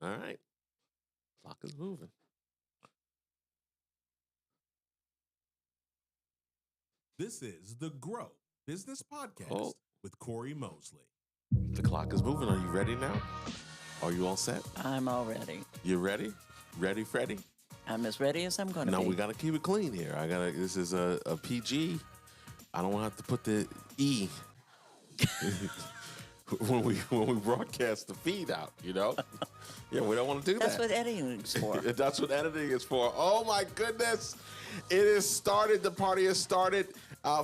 All right. Clock is moving. This is the Grow Business Podcast with Cory Mosley. The clock is moving. Are you ready now? Are you all set? I'm all ready. You ready? Ready, Freddie? I'm as ready as I'm going to be. No, we got to keep it clean here. This is a PG. I don't want to have to put the E when we broadcast the feed out, you know? Yeah, we don't want to do That's that. what editing is for. That's what editing is for. Oh, my goodness. It is started. The party has started.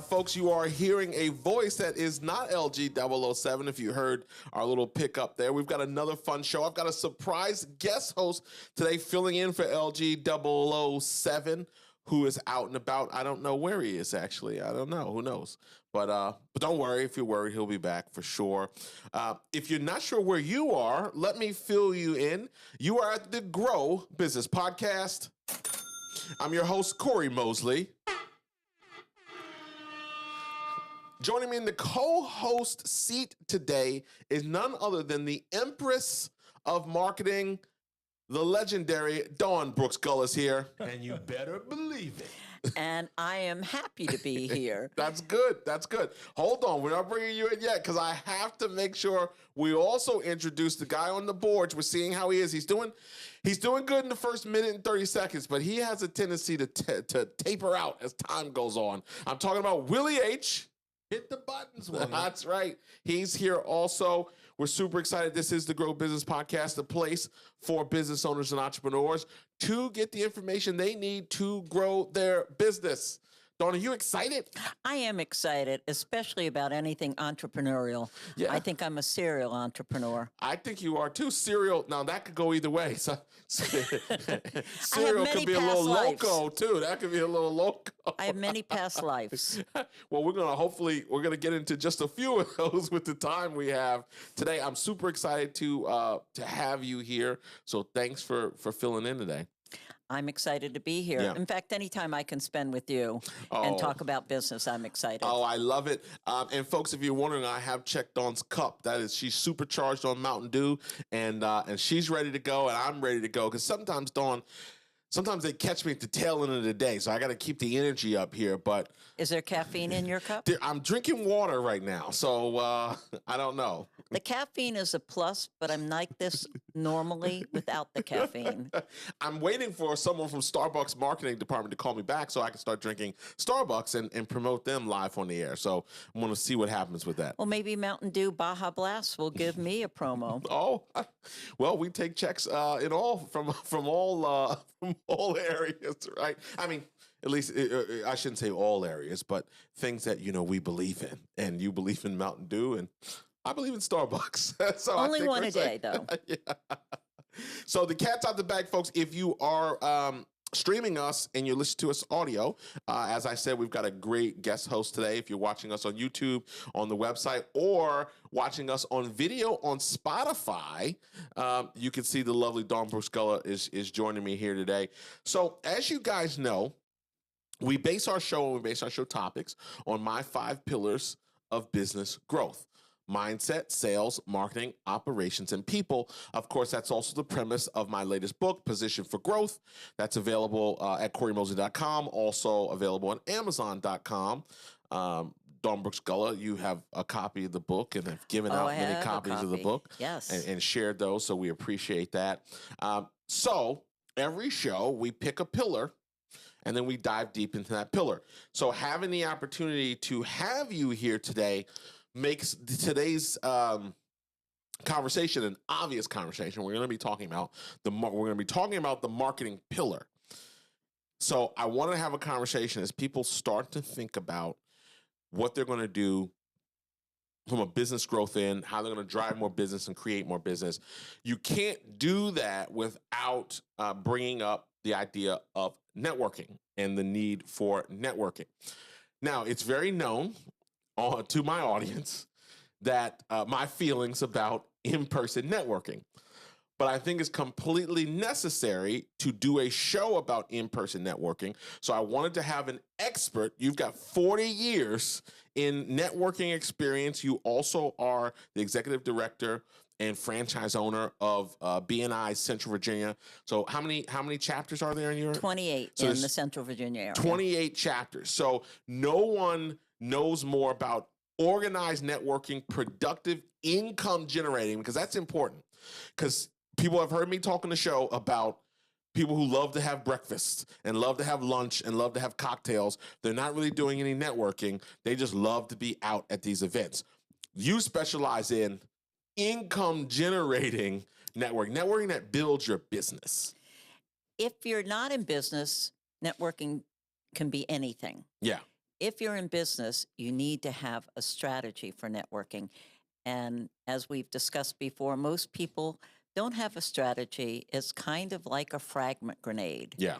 Folks, you are hearing a voice that is not LG007, if you heard our little pickup there. We've got another fun show. I've got a surprise guest host today filling in for LG007, who is out and about. I don't know where he is, actually. I don't know. Who knows? But don't worry. If you're worried, he'll be back for sure. If you're not sure where you are, let me fill you in. You are at the Grow Business Podcast. I'm your host, Cory Mosley. Joining me in the co-host seat today is none other than the Empress of Marketing, the legendary Dawne Brooks Gulla is here. And you better believe it. And I am happy to be here. That's good. That's good. Hold on. We're not bringing you in yet because I have to make sure we also introduce the guy on the boards. We're seeing how he is. He's doing good in the first minute and 30 seconds, but he has a tendency to taper out as time goes on. I'm talking about Willie H. Hit the buttons, Willie. That's right. He's here also. We're super excited. This is the Grow Business Podcast, the place for business owners and entrepreneurs to get the information they need to grow their business. Dawne, are you excited? I am excited, especially about anything entrepreneurial. Yeah. I think I'm a serial entrepreneur. I think you are too. Serial, now that could go either way. So, serial many could be a past little lives. loco too. That could be a little loco. I have many past lives. Well, we're gonna get into just a few of those with the time we have today. I'm super excited to have you here. So thanks for filling in today. I'm excited to be here. Yeah. In fact, anytime I can spend with you and talk about business, I'm excited. Oh, I love it. And folks, if you're wondering, I have checked Dawn's cup. That is, she's supercharged on Mountain Dew, and she's ready to go, and I'm ready to go. Because sometimes, Dawn, they catch me at the tail end of the day, so I got to keep the energy up here. But is there caffeine in your cup? I'm drinking water right now, so I don't know. The caffeine is a plus, but I'm like this normally without the caffeine. I'm waiting for someone from Starbucks marketing department to call me back so I can start drinking Starbucks and promote them live on the air. So I'm going to see what happens with that. Well, maybe Mountain Dew Baja Blast will give me a promo. Oh, well, we take checks in all from all areas, right? I mean, at least I shouldn't say all areas, but things that we believe in, and you believe in Mountain Dew, and I believe in Starbucks. So only one a day, though. Yeah. So the cat's out the bag, folks. If you are streaming us and you're listening to us audio, as I said, we've got a great guest host today. If you're watching us on YouTube, on the website, or watching us on video on Spotify, you can see the lovely Dawne Brooks Gulla is joining me here today. So as you guys know, we base our show topics on my 5 pillars of business growth: mindset, sales, marketing, operations, and people. Of course, that's also the premise of my latest book, Position for Growth. That's available at CoryMosley.com, also available on Amazon.com. Dawne Brooks Gulla, you have a copy of the book and have given out many copies of the book. Yes. And shared those, so we appreciate that. So every show, we pick a pillar, and then we dive deep into that pillar. So having the opportunity to have you here today makes today's conversation an obvious conversation. We're going to be talking about the marketing pillar. So I want to have a conversation as people start to think about what they're going to do from a business growth end, how they're going to drive more business and create more business. You can't do that without bringing up the idea of networking and the need for networking. Now, it's very known to my audience that my feelings about in-person networking. But I think it's completely necessary to do a show about in-person networking. So I wanted to have an expert. You've got 40 years in networking experience. You also are the executive director and franchise owner of BNI Central Virginia. So how many chapters are there in your 28 so in the Central Virginia area. 28 chapters. So no one knows more about organized networking, productive income generating, because that's important. Because people have heard me talk on the show about people who love to have breakfast and love to have lunch and love to have cocktails. They're not really doing any networking. They just love to be out at these events. You specialize in income generating networking that builds your business. If you're not in business, networking can be anything. Yeah. If you're in business, you need to have a strategy for networking. And as we've discussed before, most people don't have a strategy. It's kind of like a fragment grenade. Yeah.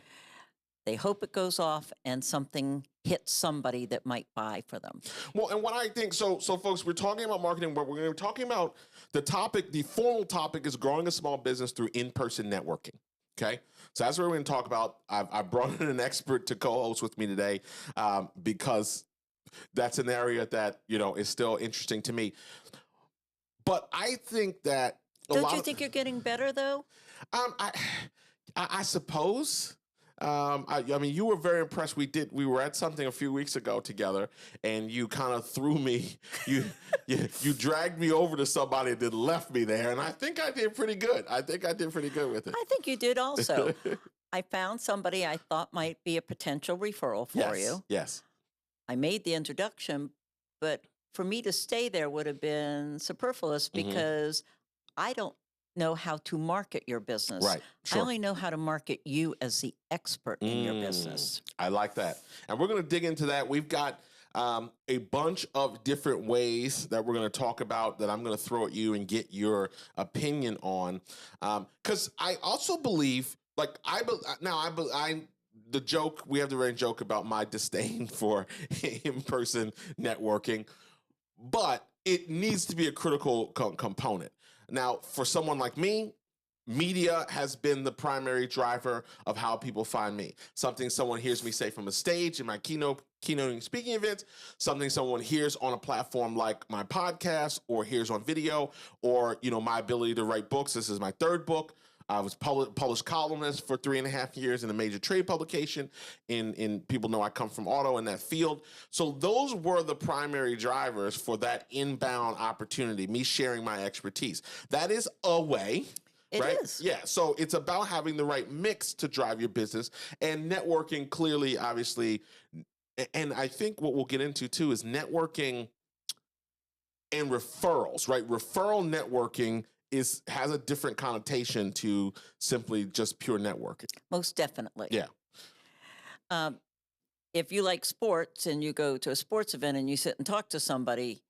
They hope it goes off and something hits somebody that might buy for them. Well, and what I think, so folks, we're talking about marketing, but we're talking about the topic, the formal topic is growing a small business through in-person networking. Okay. So that's what we're going to talk about. I brought in an expert to co-host with me today because that's an area that, is still interesting to me. But I think that Don't you think you're getting better though? I suppose. I mean, you were very impressed. We were at something a few weeks ago together, and you kind of threw me. You dragged me over to somebody that left me there, and I think I did pretty good. with it. I think you did also. I found somebody I thought might be a potential referral for you. Yes. I made the introduction, but for me to stay there would have been superfluous because I don't know how to market your business. Right. Sure. I only know how to market you as the expert in your business. I like that. And we're going to dig into that. We've got a bunch of different ways that we're going to talk about that I'm going to throw at you and get your opinion on. Because I also believe, like, the joke, we have the running joke about my disdain for in-person networking, but it needs to be a critical component. Now, for someone like me, media has been the primary driver of how people find me. Something someone hears me say from a stage in my keynoting speaking events, something someone hears on a platform like my podcast or hears on video, or, my ability to write books. This is my third book. I was published columnist for 3.5 years in a major trade publication. In people know I come from auto in that field. So those were the primary drivers for that inbound opportunity, me sharing my expertise. That is a way. It right? is. Yeah. So it's about having the right mix to drive your business, and networking clearly, obviously. And I think what we'll get into too is networking and referrals, right? Referral networking has a different connotation to simply just pure networking. Most definitely. Yeah. If you like sports and you go to a sports event and you sit and talk to somebody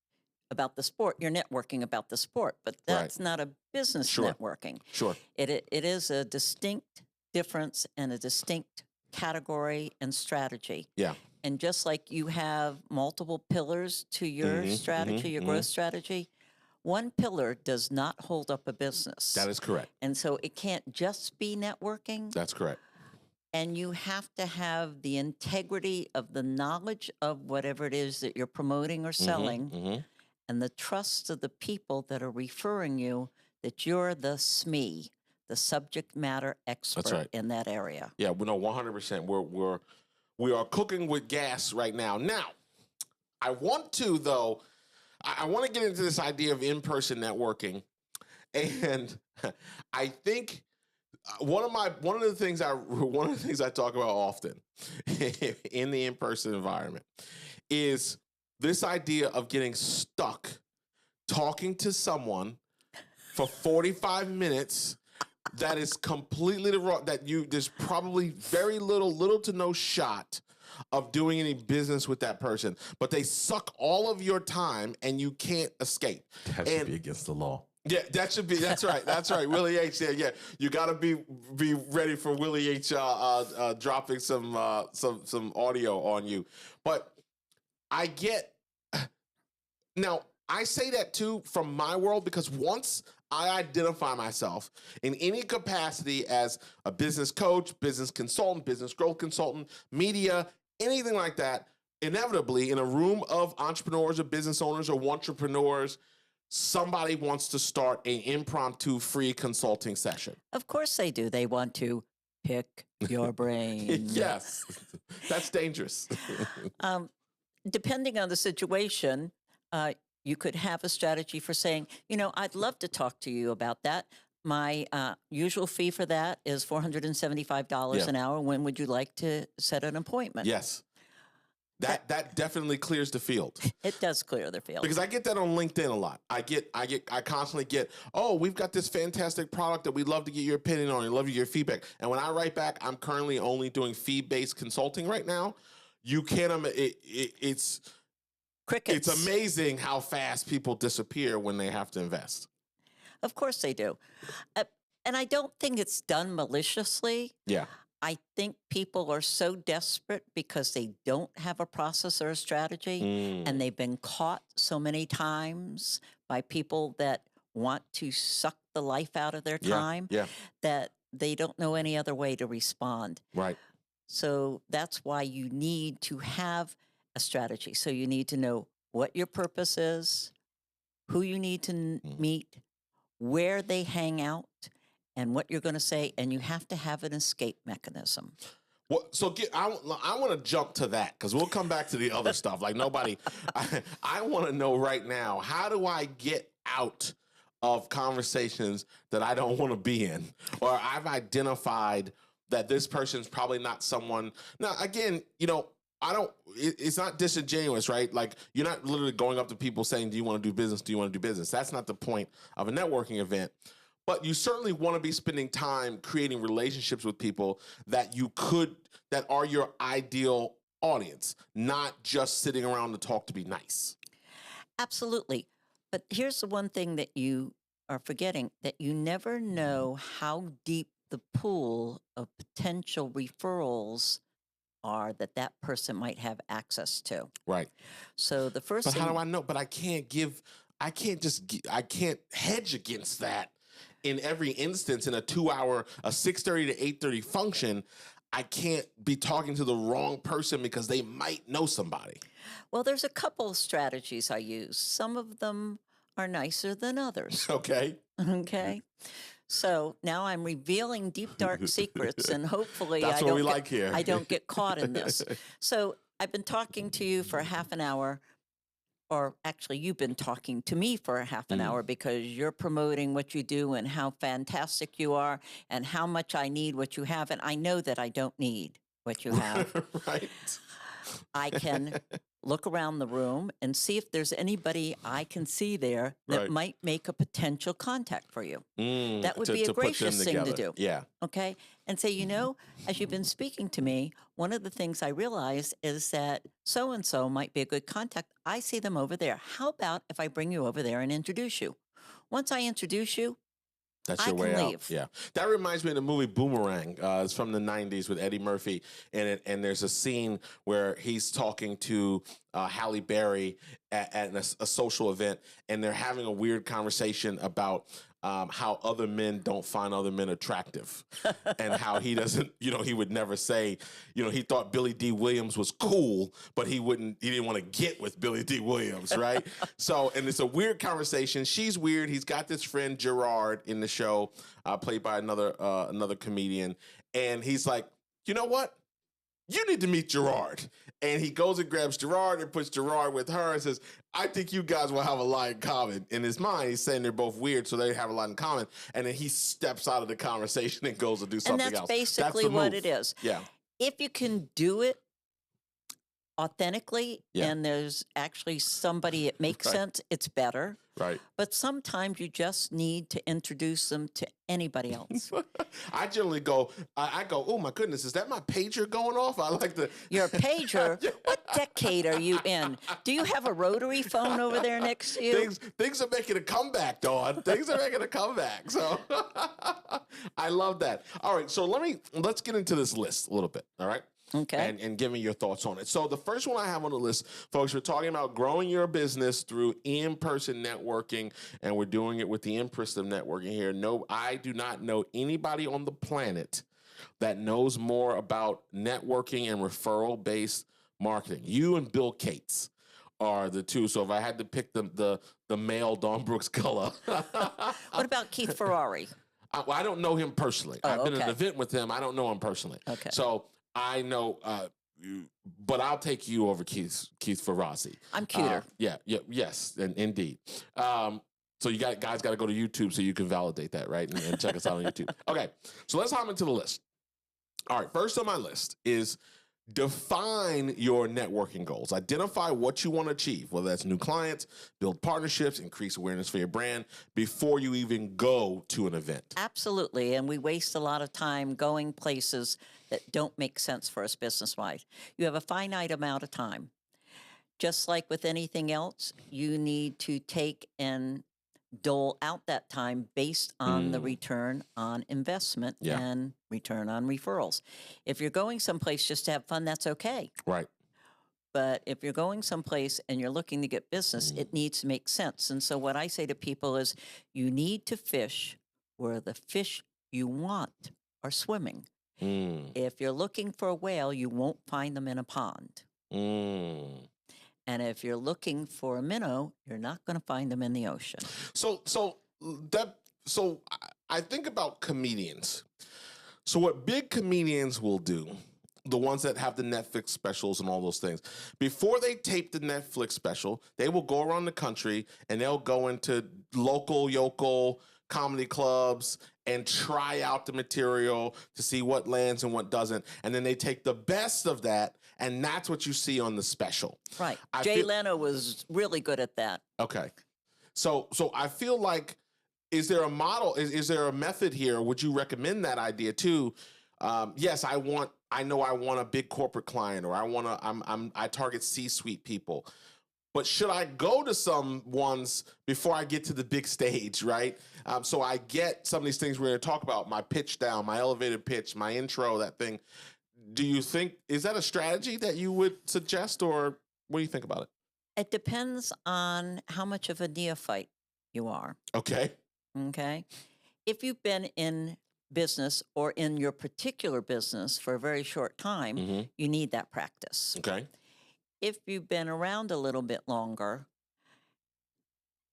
about the sport, you're networking about the sport, but that's not a business networking. Sure. It is a distinct difference and a distinct category and strategy. Yeah. And just like you have multiple pillars to your strategy, your growth strategy, one pillar does not hold up a business. That is correct. And so it can't just be networking. That's correct. And you have to have the integrity of the knowledge of whatever it is that you're promoting or selling, and the trust of the people that are referring you that you're the SME, the subject matter expert in that area. Yeah, we know 100%. We are cooking with gas right now. Now, I want to get into this idea of in-person networking, and I think one of the things I talk about often in the in-person environment is this idea of getting stuck talking to someone for 45 minutes that is completely the wrong, there's probably very little to no shot of doing any business with that person, but they suck all of your time and you can't escape. That should be against the law. Yeah, that's right. That's right. Willie H. Yeah. You got to be ready for Willie H. Dropping some audio on you. But now I say that too from my world, because once I identify myself in any capacity as a business coach, business consultant, business growth consultant, media, anything like that, inevitably in a room of entrepreneurs or business owners or entrepreneurs, somebody wants to start an impromptu free consulting session? Of course they do. They want to pick your brain. Yes, that's dangerous. Depending on the situation, you could have a strategy for saying, I'd love to talk to you about that. My usual fee for that is $475 an hour. When would you like to set an appointment? Yes. That definitely clears the field. It does clear the field. Because I get that on LinkedIn a lot. I constantly get, oh, we've got this fantastic product that we'd love to get your opinion on and love to get your feedback. And when I write back, I'm currently only doing fee-based consulting right now. You can't, it's crickets. It's amazing how fast people disappear when they have to invest. Of course they do. And I don't think it's done maliciously. Yeah. I think people are so desperate because they don't have a process or a strategy, and they've been caught so many times by people that want to suck the life out of their time that they don't know any other way to respond. Right. So that's why you need to have a strategy. So you need to know what your purpose is, who you need to meet, where they hang out, and what you're going to say, and you have to have an escape mechanism. Well, so I want to jump to that because we'll come back to the other stuff. Like nobody, I want to know right now, how do I get out of conversations that I don't want to be in, or I've identified that this person's probably not someone. Now, again, it's not disingenuous, right? Like you're not literally going up to people saying, do you want to do business? Do you want to do business? That's not the point of a networking event. But you certainly want to be spending time creating relationships with people that are your ideal audience, not just sitting around to talk to be nice. Absolutely. But here's the one thing that you are forgetting, that you never know how deep the pool of potential referrals are that person might have access to. Right. So the first But thing... how do I know? But I can't hedge against that. In every instance, in a 2-hour, a 6:30 to 8:30 function, I can't be talking to the wrong person because they might know somebody. Well, there's a couple of strategies I use. Some of them are nicer than others. Okay. Okay. So now I'm revealing deep, dark secrets, and hopefully That's what we like here. I don't get caught in this. So I've been talking to you for half an hour. Or actually, you've been talking to me for a half an hour because you're promoting what you do and how fantastic you are and how much I need what you have. And I know that I don't need what you have. Right. I can look around the room and see if there's anybody I can see there that might make a potential contact for you. That would be a gracious thing to do. Yeah. Okay. And say, as you've been speaking to me, one of the things I realized is that so-and-so might be a good contact. I see them over there. How about if I bring you over there and introduce you? Once I introduce you, that's your way out. Yeah. That reminds me of the movie Boomerang. It's from the 90s with Eddie Murphy. And there's a scene where he's talking to Halle Berry at a social event, and they're having a weird conversation about how other men don't find other men attractive and how he doesn't, he would never say, he thought Billy D. Williams was cool, but he didn't want to get with Billy D. Williams, right? So, and it's a weird conversation. She's weird. He's got this friend Gerard in the show, played by another comedian. And he's like, you know what? You need to meet Gerard. And he goes and grabs Gerard and puts Gerard with her and says, I think you guys will have a lot in common. In his mind, he's saying they're both weird, so they have a lot in common. And then he steps out of the conversation and goes to do something else. And that's basically what it is. Yeah. If you can do it authentically and there's actually somebody it makes sense, it's better. Right. But sometimes you just need to introduce them to anybody else. I generally go, oh my goodness, is that my pager going off? I like the... Your pager? What decade are you in? Do you have a rotary phone over there next to you? Things are making a comeback, Dawne. Things are making a comeback. So I love that. All right, so let's get into this list a little bit, all right? Okay. And give me your thoughts on it. So the first one I have on the list, folks, we're talking about growing your business through in-person networking, and we're doing it with the Empress of Networking here. No, I do not know anybody on the planet that knows more about networking and referral-based marketing. You and Bill Gates are the two. So if I had to pick the male Dawne Brooks Gulla, What about Keith Ferrari? I don't know him personally. Oh, I've been in an okay. event with him. I don't know him personally. Okay. So I know, but I'll take you over Keith Ferrazzi. I'm cuter. Yes, indeed. So you guys got to go to YouTube so you can validate that, right? And check us out on YouTube. Okay, so let's hop into the list. All right, first on my list is define your networking goals. Identify what you want to achieve, whether that's new clients, build partnerships, increase awareness for your brand before you even go to an event. Absolutely. And we waste a lot of time going places that don't make sense for us business-wise. You have a finite amount of time. Just like with anything else, you need to take and dole out that time based on the return on investment and return on referrals. If you're going someplace just to have fun, that's okay. Right. But if you're going someplace and you're looking to get business, it needs to make sense. And so what I say to people is you need to fish where the fish you want are swimming. If you're looking for a whale, you won't find them in a pond. And if you're looking for a minnow, you're not going to find them in the ocean. So I think about comedians. So what big comedians will do, the ones that have the Netflix specials and all those things, before they tape the Netflix special, they will go around the country and they'll go into yokel comedy clubs and try out the material to see what lands and what doesn't. And then they take the best of that, and that's what you see on the special. Right. Jay Leno was really good at that. Okay. So I feel like, is there a model? Is there a method here? Would you recommend that idea too? Yes, I want a big corporate client, or I target C-suite people. But should I go to some ones before I get to the big stage, right? So I get some of these things we're going to talk about, my pitch down, my elevated pitch, my intro, that thing. Do you think, is that a strategy that you would suggest, or what do you think about it? It depends on how much of a neophyte you are. Okay. Okay. If you've been in business or in your particular business for a very short time, you need that practice. Okay. If you've been around a little bit longer,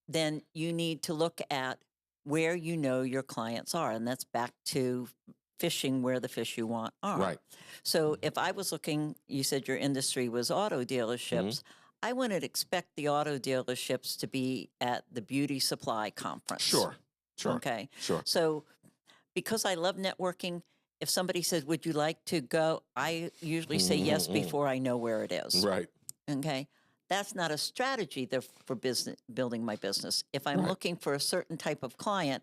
then you need to look at where you know your clients are. And that's back to fishing where the fish you want are. Right. So if I was looking, you said your industry was auto dealerships. I wouldn't expect the auto dealerships to be at the beauty supply conference. Sure. Okay. Sure. So because I love networking, if somebody says, would you like to go? I usually say yes before I know where it is. Right. Okay. That's not a strategy for business, building my business. If I'm looking for a certain type of client,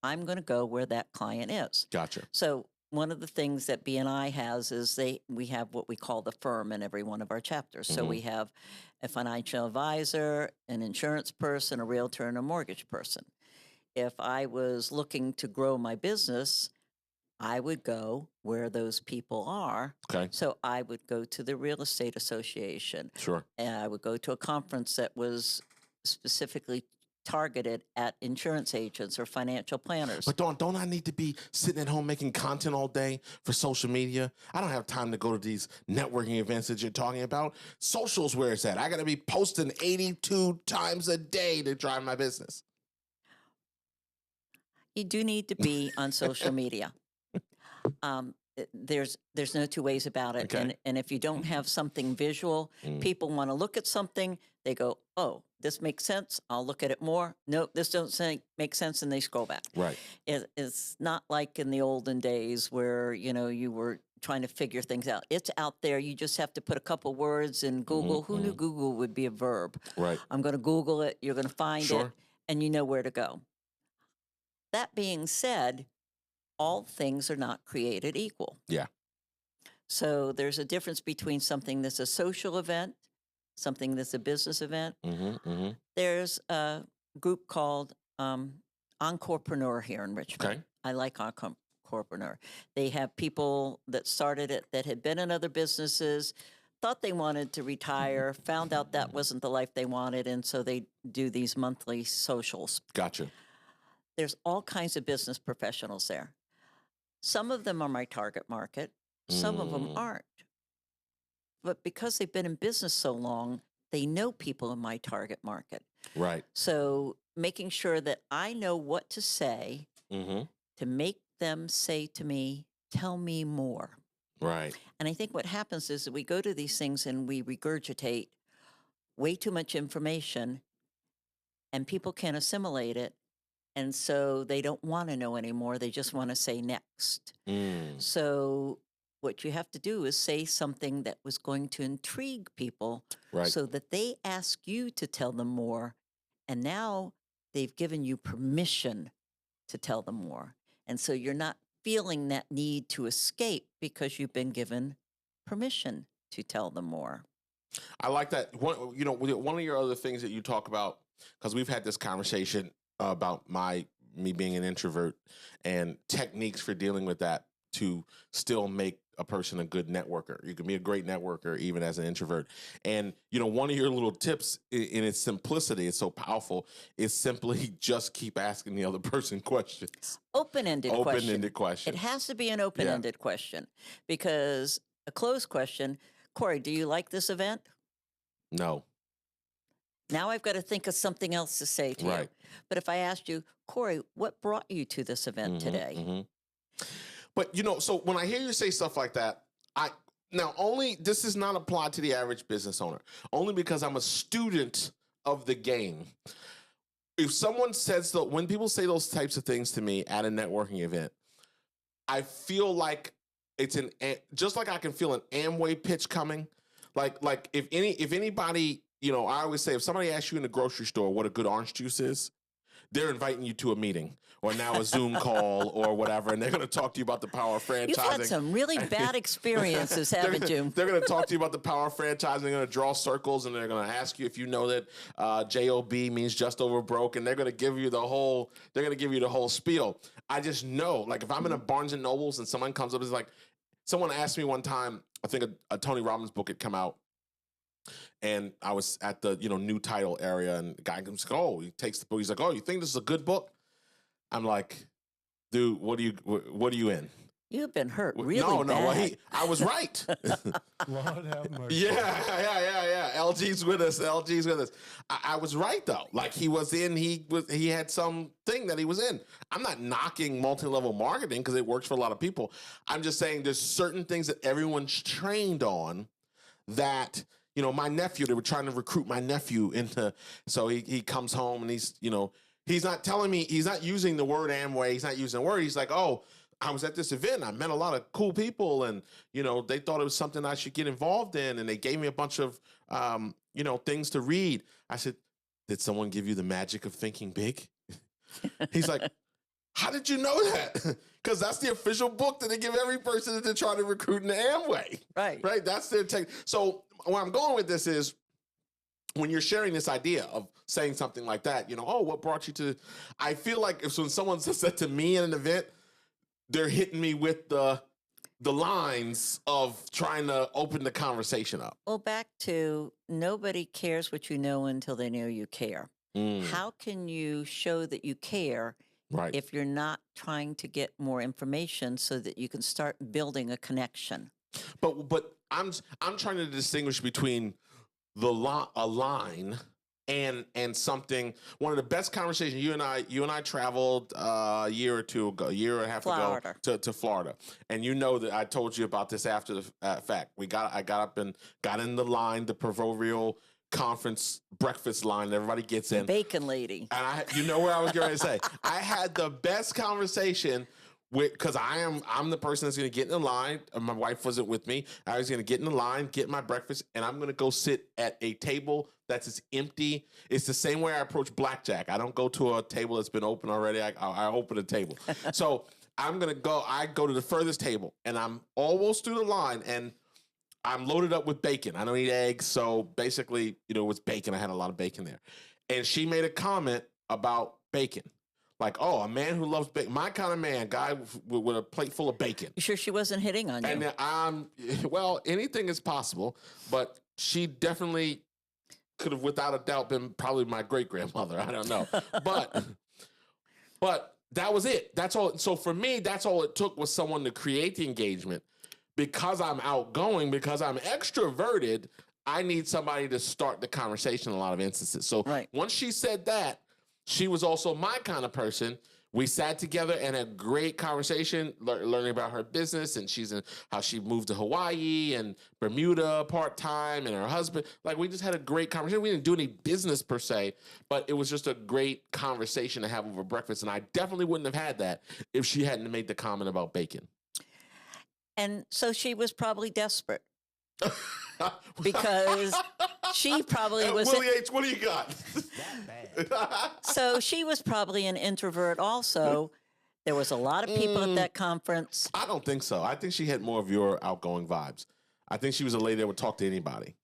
I'm going to go where that client is. Gotcha. So one of the things that BNI has is we have what we call the firm in every one of our chapters. So we have a financial advisor, an insurance person, a realtor, and a mortgage person. If I was looking to grow my business, I would go where those people are. Okay. So I would go to the real estate association. Sure. And I would go to a conference that was specifically targeted at insurance agents or financial planners. But don't I need to be sitting at home making content all day for social media? I don't have time to go to these networking events that you're talking about. Social's where it's at. I got to be posting 82 times a day to drive my business. You do need to be on social media. There's no two ways about it. Okay. And if you don't have something visual, people want to look at something. They go, oh, this makes sense. I'll look at it more. Nope, this doesn't make sense, and they scroll back. Right. It's not like in the olden days where, you were trying to figure things out. It's out there. You just have to put a couple words in Google. Who knew Google would be a verb? Right. I'm going to Google it. You're going to find Sure. it, and you know where to go. That being said, all things are not created equal. Yeah. So there's a difference between something that's a social event, something that's a business event. There's a group called Encorepreneur here in Richmond. Okay. I like Encorepreneur. They have people that started it that had been in other businesses, thought they wanted to retire, found out that wasn't the life they wanted, and so they do these monthly socials. Gotcha. There's all kinds of business professionals there. Some of them are my target market. Some of them aren't. But because they've been in business so long, they know people in my target market. Right. So making sure that I know what to say to make them say to me, tell me more. Right. And I think what happens is that we go to these things and we regurgitate way too much information, and people can't assimilate it. And so they don't want to know anymore. They just want to say next. So what you have to do is say something that was going to intrigue people so that they ask you to tell them more. And now they've given you permission to tell them more. And so you're not feeling that need to escape because you've been given permission to tell them more. I like that. One of your other things that you talk about, because we've had this conversation about me being an introvert and techniques for dealing with that to still make a person a good networker. You can be a great networker even as an introvert. And, one of your little tips in its simplicity, it's so powerful, is simply just keep asking the other person questions. Open-ended question. It has to be an open-ended question, because a closed question, Cory, do you like this event? No. Now I've got to think of something else to say to you. But if I asked you, Cory, what brought you to this event today? But, so when I hear you say stuff like that, this is not applied to the average business owner, only because I'm a student of the game. If someone says when people say those types of things to me at a networking event, I feel like it's just like I can feel an Amway pitch coming. Like if anybody, I always say, if somebody asks you in the grocery store what a good orange juice is, they're inviting you to a meeting or now a Zoom call or whatever, and they're going to talk to you about the power of franchising. You've had some really bad experiences, haven't you? They're going to talk to you about the power of franchising. They're going to draw circles, and they're going to ask you if you know that JOB means just over broke, and they're going to give you the whole spiel. I just know, like, if I'm in a Barnes and Nobles and someone comes up, it's like, someone asked me one time, I think a Tony Robbins book had come out, and I was at the new title area, and the guy comes, he takes the book. He's like, "Oh, you think this is a good book?" I'm like, "Dude, what are you in?" You've been hurt really No. bad. I was right. Lord have mercy. Yeah. LG's with us. I was right though. Like he had something that he was in. I'm not knocking multi-level marketing because it works for a lot of people. I'm just saying there's certain things that everyone's trained on that. My nephew, they were trying to recruit my nephew so he comes home and he's not telling me, he's not using the word Amway. He's not using the word. He's like, "Oh, I was at this event. I met a lot of cool people, and they thought it was something I should get involved in, and they gave me a bunch of things to read." I said, "Did someone give you the magic of thinking big?" He's like, "How did you know that?" Because that's the official book that they give every person that they're trying to recruit in the Amway. Right. That's their tech. So where I'm going with this is, when you're sharing this idea of saying something like that, "Oh, what brought you to?" I feel like when someone says that to me in an event, they're hitting me with the lines of trying to open the conversation up. Well, back to nobody cares what you know until they know you care. How can you show that you care if you're not trying to get more information so that you can start building a connection? But I'm trying to distinguish between a line and something. One of the best conversations, you and I traveled a year and a half ago to Florida, and that I told you about this after the fact. I got up and got in the line, the proverbial conference breakfast line that everybody gets in. Bacon lady. And where I was going to say, I had the best conversation because I'm the person that's going to get in the line. My wife wasn't with me. I was going to get in the line, get my breakfast, and I'm going to go sit at a table that's as empty. It's the same way I approach blackjack. I don't go to a table that's been open already. I open a table. So I go to the furthest table, and I'm almost through the line, and I'm loaded up with bacon. I don't eat eggs, so basically, it was bacon. I had a lot of bacon there. And she made a comment about bacon. Like, "Oh, a man who loves bacon, my kind of man, guy with a plate full of bacon." You sure she wasn't hitting on you? And anything is possible, but she definitely could have, without a doubt, been probably my great-grandmother. I don't know. But that was it. That's all. So for me, that's all it took was someone to create the engagement. Because I'm outgoing, because I'm extroverted, I need somebody to start the conversation in a lot of instances. So Right. once she said that, she was also my kind of person. We sat together and had a great conversation, learning about her business, and how she moved to Hawaii and Bermuda part-time, and her husband. Like, we just had a great conversation. We didn't do any business per se, but it was just a great conversation to have over breakfast. And I definitely wouldn't have had that if she hadn't made the comment about bacon. And so she was probably desperate. Because she probably was. Willie H., what do you got? That bad. So she was probably an introvert also. There was a lot of people at that conference. I don't think so. I think she had more of your outgoing vibes. I think she was a lady that would talk to anybody.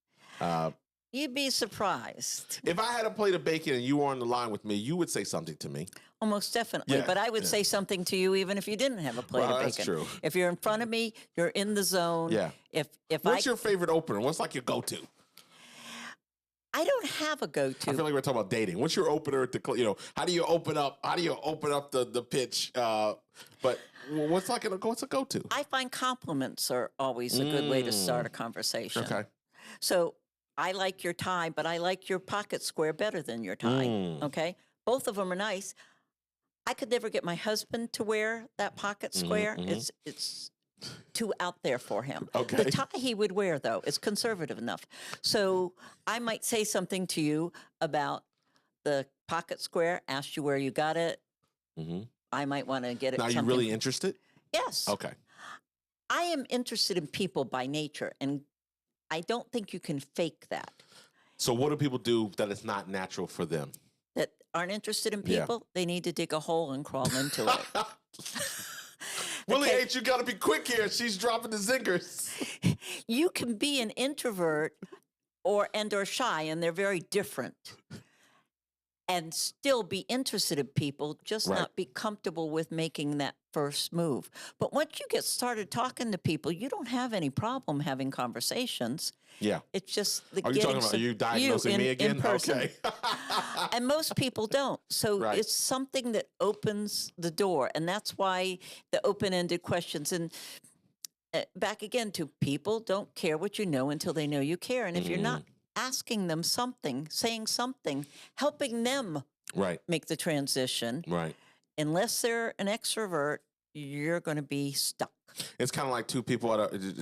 You'd be surprised. If I had a plate of bacon and you were on the line with me, you would say something to me. Almost definitely. Yeah, But I would say something to you even if you didn't have a plate of bacon. That's true. If you're in front of me, you're in the zone. Yeah. If What's your favorite opener? What's like your go-to? I don't have a go-to. I feel like we're talking about dating. What's your opener at the, how do you open up the pitch? But what's a go-to? I find compliments are always a good way to start a conversation. Okay. So I like your tie, but I like your pocket square better than your tie. Okay. Both of them are nice. I could never get my husband to wear that pocket square. It's too out there for him. Okay. The tie he would wear, though, is conservative enough. So I might say something to you about the pocket square, ask you where you got it. I might want to get it. Now, are you really interested? Yes. Okay. I am interested in people by nature, and I don't think you can fake that. So what do people do that is not natural for them? That aren't interested in Yeah. people, they need to dig a hole and crawl into it. Willie H., you got to be quick here. She's dropping the zingers. You can be an introvert or shy, and they're very different, and still be interested in people, just Right. not be comfortable with making that first move. But once you get started talking to people, you don't have any problem having conversations. Yeah. It's just the Are you getting talking about, some- are you diagnosing in- me again? in person. Okay. And most people don't. So Right. it's something that opens the door. And that's why the open-ended questions. And back again to people don't care what you know until they know you care. And if you're not asking them something, saying something, helping them Right. make the transition, Right. unless they're an extrovert, you're going to be stuck. It's kind of like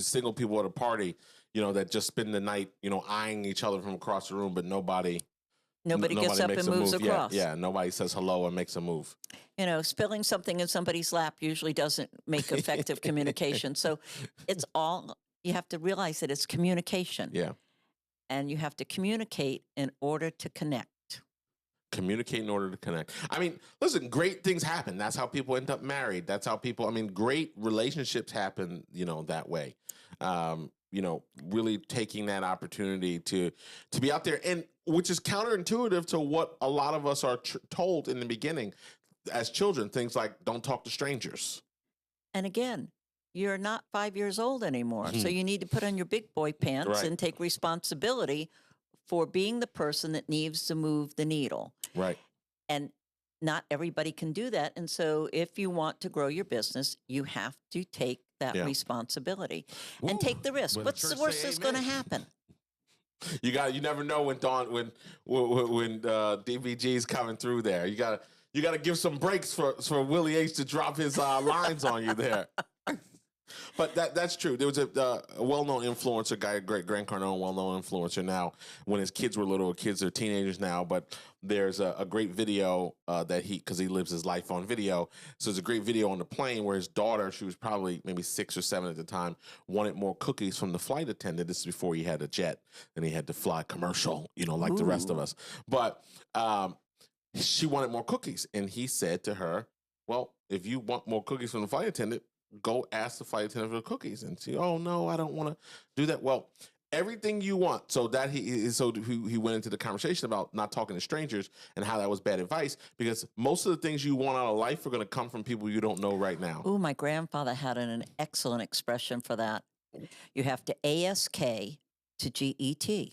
single people at a party, that just spend the night, eyeing each other from across the room, but nobody Nobody gets up makes and a moves move. across. Yeah, nobody says hello and makes a move. Spilling something in somebody's lap usually doesn't make effective communication. So it's all, you have to realize that it's communication. Yeah. And you have to communicate in order to connect. Communicate in order to connect. I mean, listen, great things happen. That's how people end up married. That's how great relationships happen, that way. Really taking that opportunity to be out there, and which is counterintuitive to what a lot of us are told in the beginning as children. Things like don't talk to strangers. And again, you're not 5 years old anymore. So you need to put on your big boy pants Right. and take responsibility for being the person that needs to move the needle. Right. And not everybody can do that. And so if you want to grow your business, you have to take that Yeah. responsibility and Woo. take the risk. When the What's the church worst say that's going to amen. happen? You never know when DVG's coming through there. You gotta give some breaks for Willie H. to drop his lines on you there. But that's true. There was a well-known influencer guy, Grant Cardone, well-known influencer now. When his kids were little, kids are teenagers now. But there's a great video that because he lives his life on video. So there's a great video on the plane where his daughter, she was probably maybe 6 or 7 at the time, wanted more cookies from the flight attendant. This is before he had a jet and he had to fly commercial, like the rest of us. But she wanted more cookies, and he said to her, "Well, if you want more cookies from the flight attendant, go ask the flight attendant for the cookies." And she, "Oh no, I don't want to do that." Well, everything you want. So that he went into the conversation about not talking to strangers and how that was bad advice, because most of the things you want out of life are going to come from people you don't know right now. Oh, my grandfather had an excellent expression for that. You have to ASK to GET.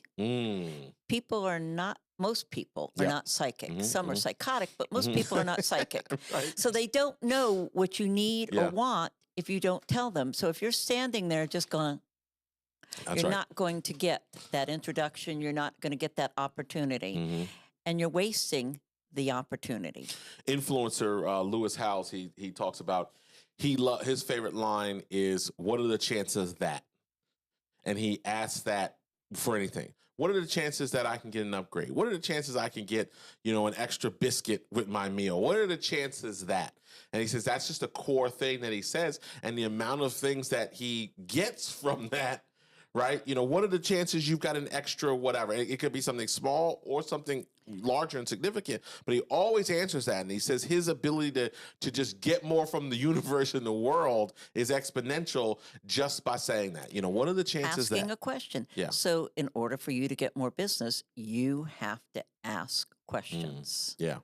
Most people are Yeah. not psychic. Some are psychotic, but most Mhm. people are not psychic. Right. So they don't know what you need Yeah. or want if you don't tell them. So if you're standing there just going, That's You're right. not going to get that introduction. You're not going to get that opportunity. Mm-hmm. And you're wasting the opportunity. Influencer Lewis Howes, he talks about his favorite line is, "What are the chances that?" And he asks that for anything. What are the chances that I can get an upgrade? What are the chances I can get, an extra biscuit with my meal? What are the chances that? And he says that's just a core thing that he says, and the amount of things that he gets from that, right? What are the chances you've got an extra whatever? It could be something small or something larger and significant, but he always answers that. And he says his ability to just get more from the universe and the world is exponential just by saying that. What are the chances Asking that? a question. Yeah. So in order for you to get more business, you have to ask questions. Yeah.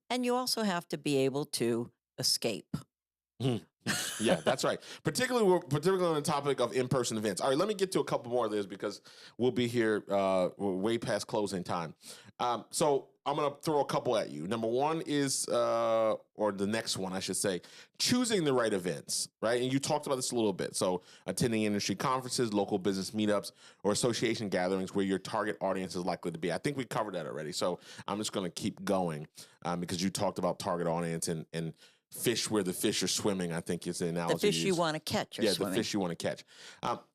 And you also have to be able to escape. Yeah, that's right. Particularly on the topic of in-person events. All right, let me get to a couple more of those because we'll be here we're way past closing time. So I'm going to throw a couple at you. Number one is, or the next one, I should say, choosing the right events, right? And you talked about this a little bit. So attending industry conferences, local business meetups, or association gatherings where your target audience is likely to be. I think we covered that already. So I'm just going to keep going because you talked about target audience and fish where the fish are swimming, I think is the analogy. The fish you want to catch are swimming. The fish you want to catch.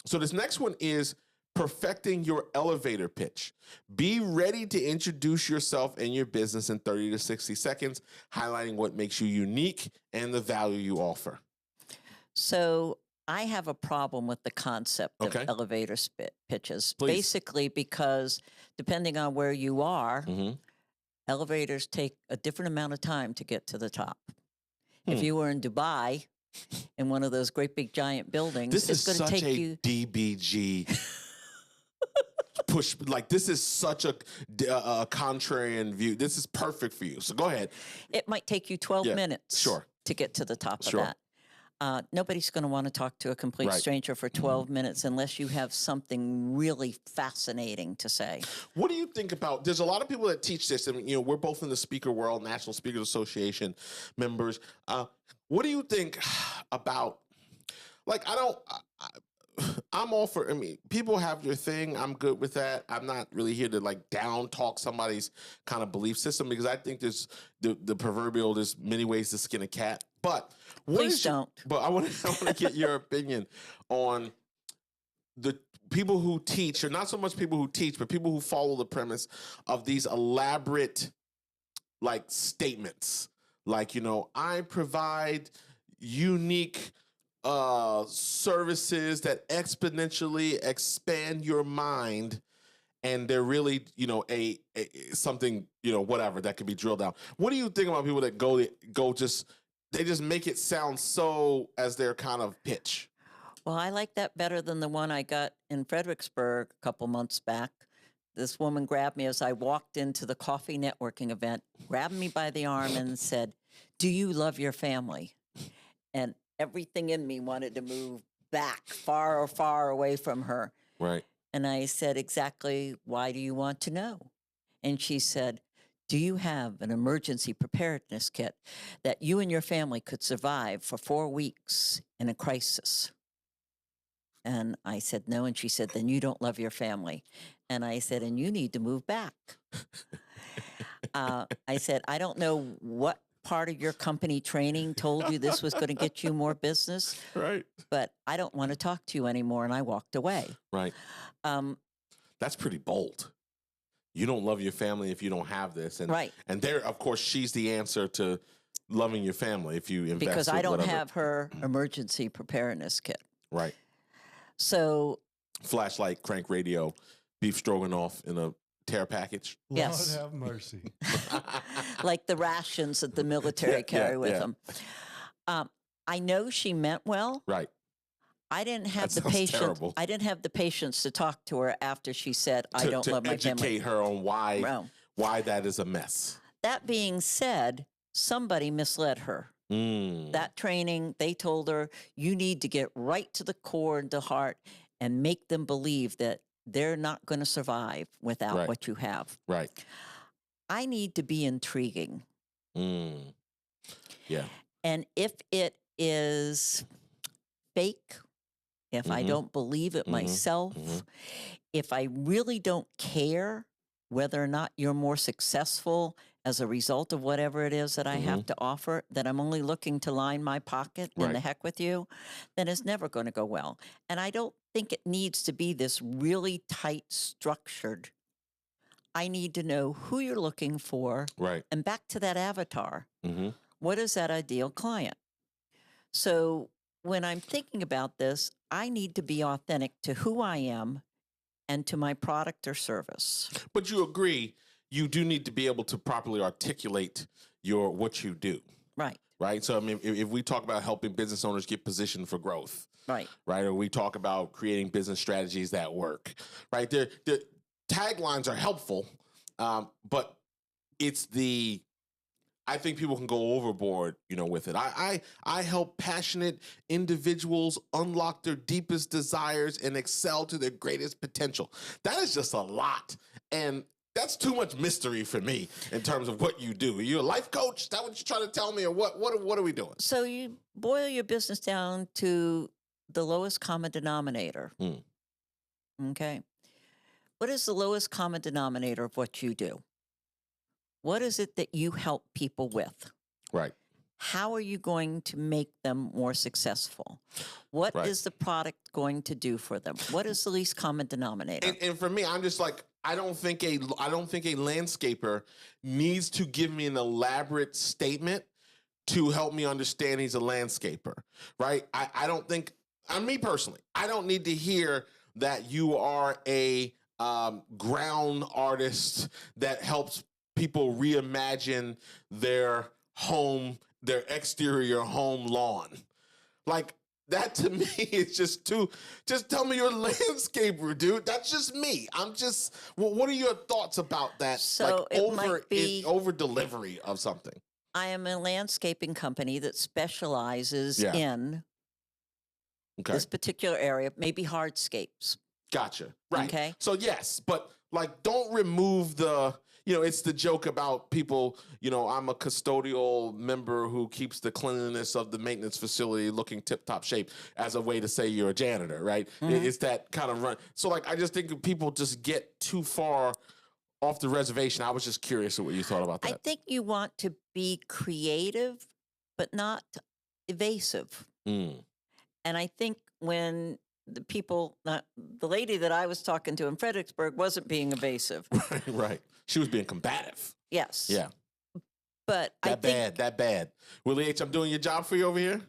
So this next one is perfecting your elevator pitch. Be ready to introduce yourself and your business in 30 to 60 seconds, highlighting what makes you unique and the value you offer. So I have a problem with the concept of elevator pitches. Please. Basically because depending on where you are, elevators take a different amount of time to get to the top. If you were in Dubai, in one of those great big giant buildings, it's going to take you DBG push. Like this is such a contrarian view. This is perfect for you. So go ahead. It might take you 12 minutes to get to the top of that. Nobody's going to want to talk to a complete stranger for 12 minutes unless you have something really fascinating to say. What do you think about, there's a lot of people that teach this, and we're both in the speaker world, National Speakers Association members. What do you think about, like, I'm all for, people have their thing. I'm good with that. I'm not really here to like down talk somebody's kind of belief system because I think there's the proverbial, there's many ways to skin a cat. But please don't. But I want to get your opinion on the people who teach, or not so much people who teach, but people who follow the premise of these elaborate like statements, like I provide unique services that exponentially expand your mind, and they're really a something whatever that could be drilled down. What do you think about people that go they just make it sound so as their kind of pitch? Well, I like that better than the one I got in Fredericksburg a couple months back. This woman grabbed me as I walked into the coffee networking event, grabbed me by the arm and said, "Do you love your family?" And everything in me wanted to move back, far away from her. Right. And I said, "Exactly why do you want to know?" And she said, "Do you have an emergency preparedness kit that you and your family could survive for 4 weeks in a crisis?" And I said, "No." And she said, "Then you don't love your family." And I said, "And you need to move back." I said, "I don't know what part of your company training told you this was going to get you more business. Right. But I don't want to talk to you anymore." And I walked away. Right. That's pretty bold. You don't love your family if you don't have this. And, and there, of course, she's the answer to loving your family if you invest. Because I don't have her emergency preparedness kit. Right. So. Flashlight, crank radio, beef stroganoff in a tear package. Yes. Lord have mercy. Like the rations that the military carry with them. I know she meant well. Right. I didn't have the patience. Terrible. I didn't have the patience to talk to her after she said, "I don't love my family." To educate her on why that is a mess. That being said, somebody misled her. That training, they told her, you need to get right to the core and the heart and make them believe that they're not going to survive without what you have. Right. I need to be intriguing. Yeah. And if it is fake if I don't believe it myself, if I really don't care whether or not you're more successful as a result of whatever it is that I have to offer, that I'm only looking to line my pocket and the heck with you, then it's never going to go well. And I don't think it needs to be this really tight structured. I need to know who you're looking for. Right. And back to that avatar. What is that ideal client? So when I'm thinking about this, I need to be authentic to who I am and to my product or service. But you agree, you do need to be able to properly articulate what you do. Right. Right. So, I mean, if we talk about helping business owners get positioned for growth, right. Or we talk about creating business strategies that work, right? The taglines are helpful, but it's I think people can go overboard, with it. I help passionate individuals unlock their deepest desires and excel to their greatest potential. That is just a lot. And that's too much mystery for me in terms of what you do. Are you a life coach? Is that what you're trying to tell me? Or what are we doing? So you boil your business down to the lowest common denominator. Okay. What is the lowest common denominator of what you do? What is it that you help people with? Right. How are you going to make them more successful? What is the product going to do for them? What is the least common denominator? And for me, I'm just like, I don't think a landscaper needs to give me an elaborate statement to help me understand he's a landscaper, right? I don't think, me personally, I don't need to hear that you are a ground artist that helps people reimagine their home, their exterior home lawn. Like, that to me is just tell me you're a landscaper, dude. That's just me. What are your thoughts about that? So like over delivery of something. I am a landscaping company that specializes in this particular area, maybe hardscapes. Gotcha. Right. Okay. So yes, but like, don't remove it's the joke about people, I'm a custodial member who keeps the cleanliness of the maintenance facility looking tip-top shape as a way to say you're a janitor, right? It's that kind of run. So like, I just think people just get too far off the reservation. I was just curious what you thought about that. I think you want to be creative, but not evasive. And I think when the people, the lady that I was talking to in Fredericksburg wasn't being evasive. Right. She was being combative. Yes. Yeah. But that bad. Willie H., I'm doing your job for you over here.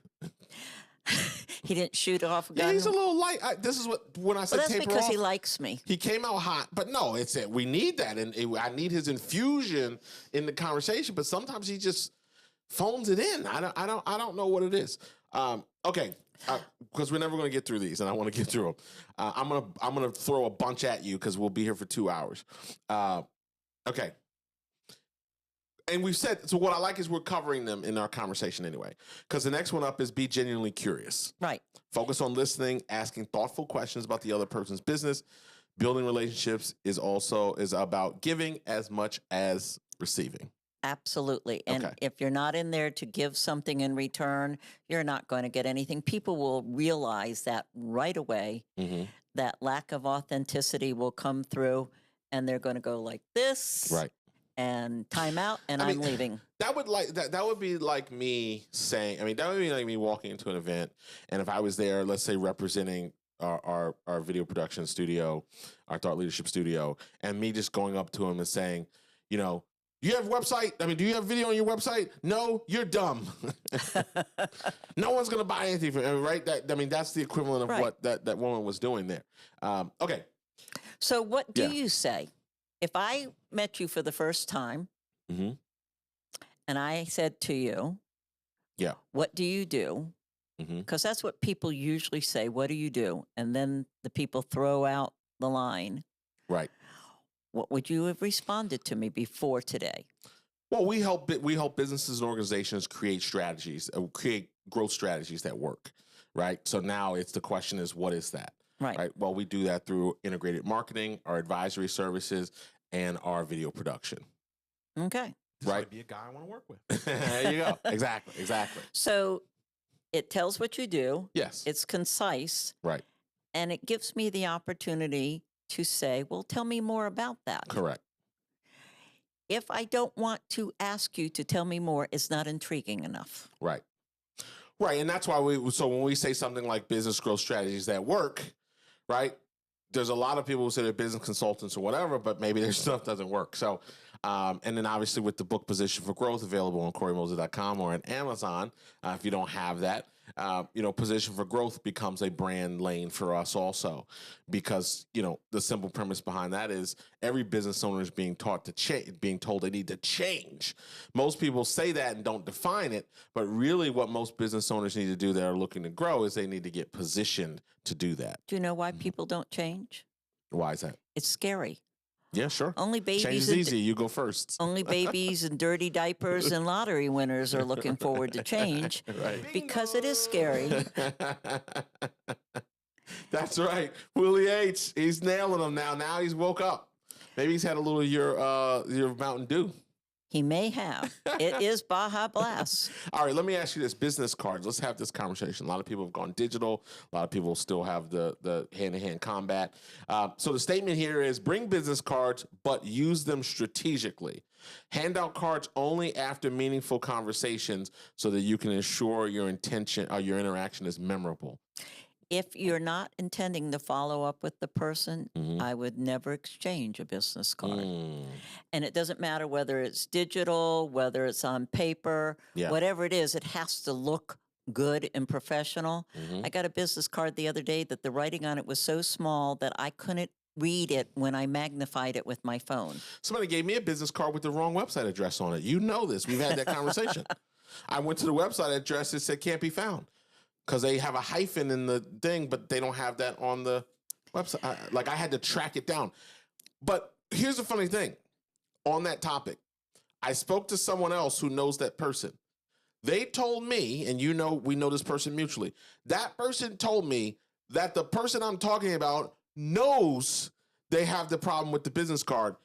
He didn't shoot off a gun. Yeah, he's a little light. This is when I said that's taper because off, he likes me. He came out hot, but no, we need that, and I need his infusion in the conversation. But sometimes he just phones it in. I don't know what it is. Okay. Because we're never going to get through these, and I want to get through them. I'm gonna throw a bunch at you because we'll be here for 2 hours. Okay. And we've said, so what I like is we're covering them in our conversation anyway. Because the next one up is be genuinely curious. Right. Focus on listening, asking thoughtful questions about the other person's business. Building relationships is about giving as much as receiving. Absolutely. And if you're not in there to give something in return, you're not going to get anything. People will realize that right away. That lack of authenticity will come through, and they're going to go like this. Right. And time out, and I'm leaving. That would be like me saying, that would be like me walking into an event, and if I was there, let's say representing our video production studio, our thought leadership studio, and me just going up to him and saying, you have a website? Do you have video on your website? No, you're dumb. No one's going to buy anything from it, right? That's the equivalent of what that woman was doing there. Okay. So what do you say? If I met you for the first time and I said to you, what do you do? Because that's what people usually say. What do you do? And then the people throw out the line. Right. What would you have responded to me before today? Well, we help businesses and organizations create strategies, create growth strategies that work, right? So now the question is, what is that? Right. Well, we do that through integrated marketing, our advisory services, and our video production. Okay. This might be a guy I want to work with. There you go. Exactly. So it tells what you do. Yes. It's concise. Right. And it gives me the opportunity to say, well, tell me more about that. Correct. If I don't want to ask you to tell me more, it's not intriguing enough. Right. Right. And that's why so when we say something like business growth strategies that work, right? There's a lot of people who say they're business consultants or whatever, but maybe their stuff doesn't work. So, and then obviously with the book Position for Growth available on CoryMosley.com or on Amazon, if you don't have that, Position for Growth becomes a brand lane for us also, because, the simple premise behind that is every business owner is being taught to change, being told they need to change. Most people say that and don't define it, but really what most business owners need to do that are looking to grow is they need to get positioned to do that. Do you know why people don't change? Why is that? It's scary. Yeah, sure. Only babies Change is easy. You go first. Only babies and dirty diapers and lottery winners are looking forward to change, right. because it is scary. That's right. Willie H. He's nailing them now. Now he's woke up. Maybe he's had a little of your Mountain Dew. He may have. It is Baja Blast. All right, let me ask you this. Business cards. Let's have this conversation. A lot of people have gone digital. A lot of people still have the hand-to-hand combat. So the statement here is bring business cards, but use them strategically. Hand out cards only after meaningful conversations so that you can ensure your intention or your interaction is memorable. If you're not intending to follow up with the person, I would never exchange a business card. And it doesn't matter whether it's digital, whether it's on paper, whatever it is, it has to look good and professional. I got a business card the other day that the writing on it was so small that I couldn't read it when I magnified it with my phone. Somebody gave me a business card with the wrong website address on it. You know this. We've had that conversation. I went to the website address. It said can't be found. Because they have a hyphen in the thing, but they don't have that on the website. I had to track it down. But here's the funny thing. On that topic, I spoke to someone else who knows that person. They told me, and we know this person mutually, that person told me that the person I'm talking about knows they have the problem with the business card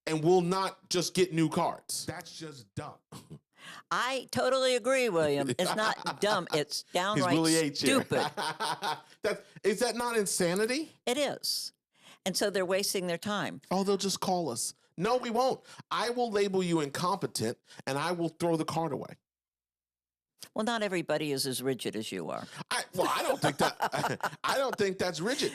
and will not just get new cards. That's just dumb. I totally agree, William. It's not dumb. It's downright stupid. Is that not insanity? It is. And so they're wasting their time. Oh, they'll just call us. No, we won't. I will label you incompetent, and I will throw the card away. Well, not everybody is as rigid as you are. I don't think that. I don't think that's rigid.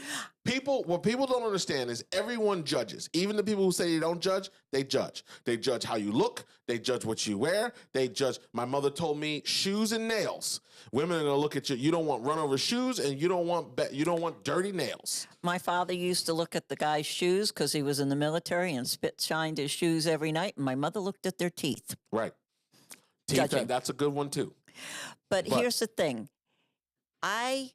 What people don't understand is everyone judges. Even the people who say they don't judge, they judge. They judge how you look. They judge what you wear. They judge. My mother told me shoes and nails. Women are gonna look at you. You don't want run over shoes, and you don't want dirty nails. My father used to look at the guy's shoes because he was in the military and spit shined his shoes every night. And my mother looked at their teeth. Right. Teeth. That's a good one too. But here's the thing. I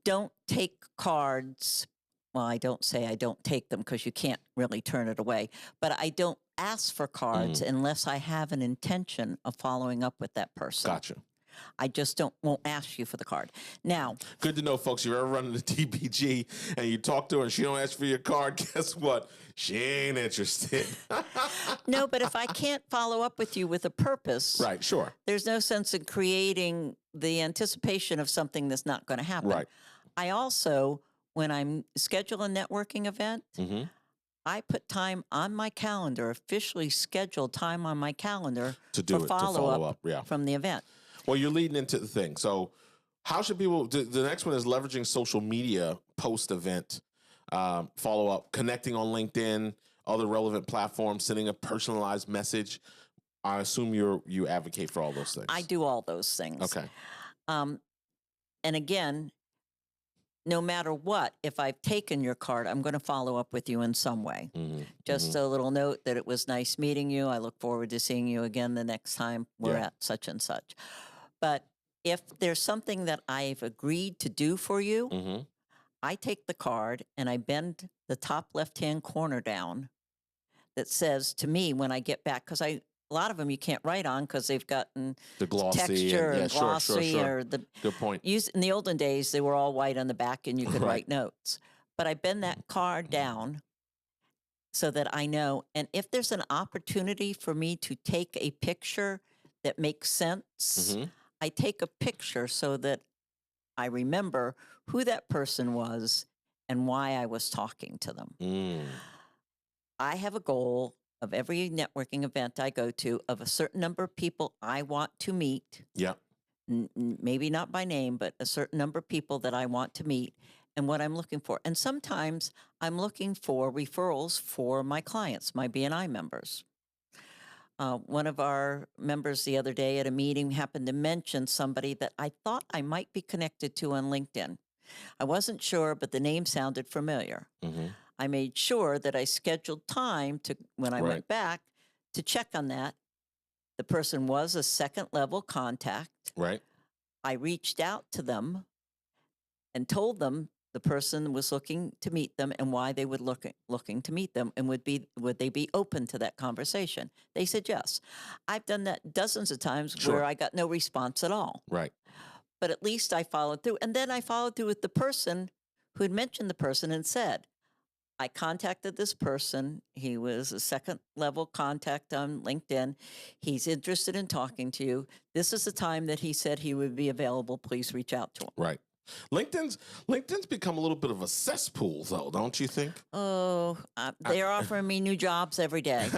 don't take cards. Well, I don't say I don't take them because you can't really turn it away. But I don't ask for cards unless I have an intention of following up with that person. Gotcha. I just won't ask you for the card. Now, good to know, folks. You're ever running the TPG and you talk to her and she don't ask for your card, guess what? She ain't interested. No, but if I can't follow up with you with a purpose, right? Sure. There's no sense in creating the anticipation of something that's not going to happen. Right. I also, when I'm schedule a networking event, I put time on my calendar, officially scheduled time on my calendar to follow up from the event. Well, you're leading into the thing. So how should people, the next one is leveraging social media post-event, follow-up, connecting on LinkedIn, other relevant platforms, sending a personalized message. I assume you advocate for all those things. I do all those things. Okay. And again, no matter what, if I've taken your card, I'm going to follow up with you in some way. Just a little note that it was nice meeting you. I look forward to seeing you again the next time we're at such and such. But if there's something that I've agreed to do for you, I take the card and I bend the top left-hand corner down that says to me when I get back, because a lot of them you can't write on because they've gotten the glossy texture and glossy. Sure. Or the good point. In the olden days, they were all white on the back and you could write notes. But I bend that card down so that I know. And if there's an opportunity for me to take a picture that makes sense, I take a picture so that I remember who that person was and why I was talking to them. I have a goal of every networking event I go to of a certain number of people I want to meet. Yeah. Maybe not by name, but a certain number of people that I want to meet and what I'm looking for. And sometimes I'm looking for referrals for my clients, my BNI members. One of our members the other day at a meeting happened to mention somebody that I thought I might be connected to on LinkedIn. I wasn't sure, but the name sounded familiar. I made sure that I scheduled time to, when I went back, to check on that. The person was a second level contact. Right. I reached out to them and told them the person was looking to meet them and why they would looking to meet them, and would they be open to that conversation. They said yes. I've done that dozens of times where I got no response at all. Right. But at least I followed through. And then I followed through with the person who had mentioned the person and said, I contacted this person. He was a second level contact on LinkedIn. He's interested in talking to you. This is the time that he said he would be available. Please reach out to him. Right. LinkedIn's become a little bit of a cesspool, though, don't you think? Oh, they're offering me new jobs every day.